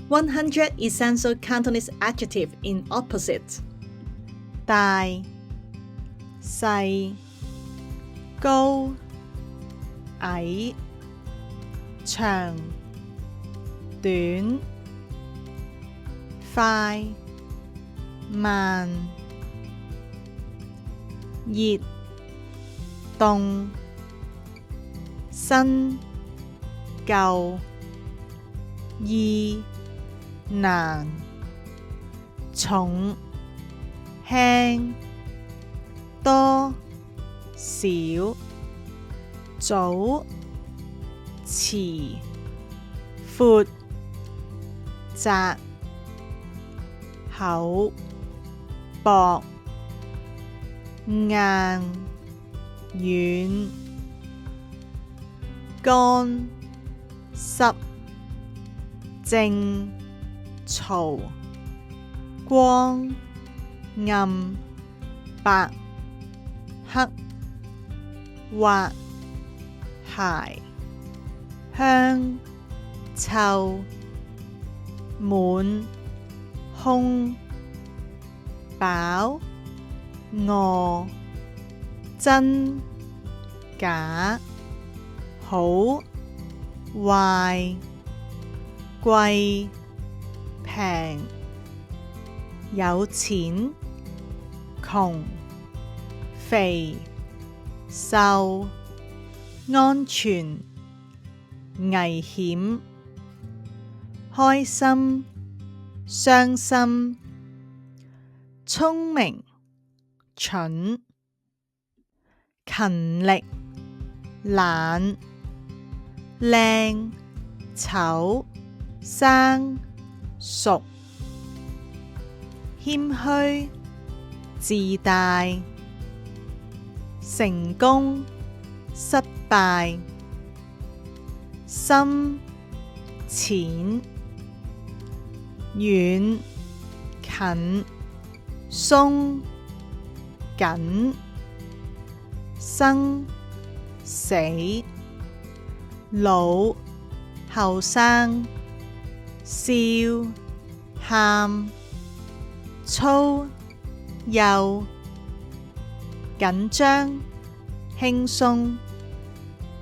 100 essential Cantonese adjectives in opposite. 大、細、高、矮、長、短、快、慢、熱、凍、新、舊、易、難、重、輕、多、少、早、遲、闊、窄、厚、薄、硬、軟、乾、濕、正、嘈、光、暗、白、黑、滑、鞋、香、臭、滿、空、飽、餓、真、假、好、壞、貴、平、有錢、窮、肥、瘦、安全、危險、開心、傷心、聰明、蠢、勤力、懶、靚、醜、生、熟、謙虛、自大、成功、失敗、深、淺、遠、近、鬆、緊、生、死、老、後生、笑、喊、粗、幼、緊張、輕鬆、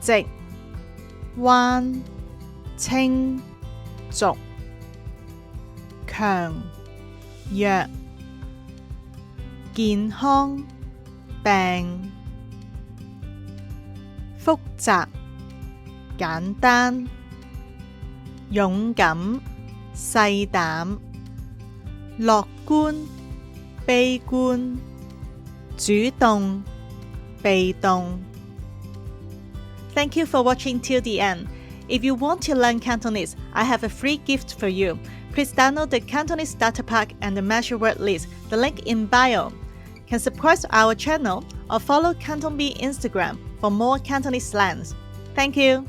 直、彎、清、濁、強、弱、健康、病、複雜、簡單、勇敢、細膽、樂觀、悲觀、主動、被動。Thank you for watching till the end. If you want to learn Cantonese, I have a free gift for you. Please download the Cantonese Starter Pack and the Measure Word List, the link in bio. Can subscribe to our channel or follow CantonB Instagram for more Cantonese slangs. Thank you.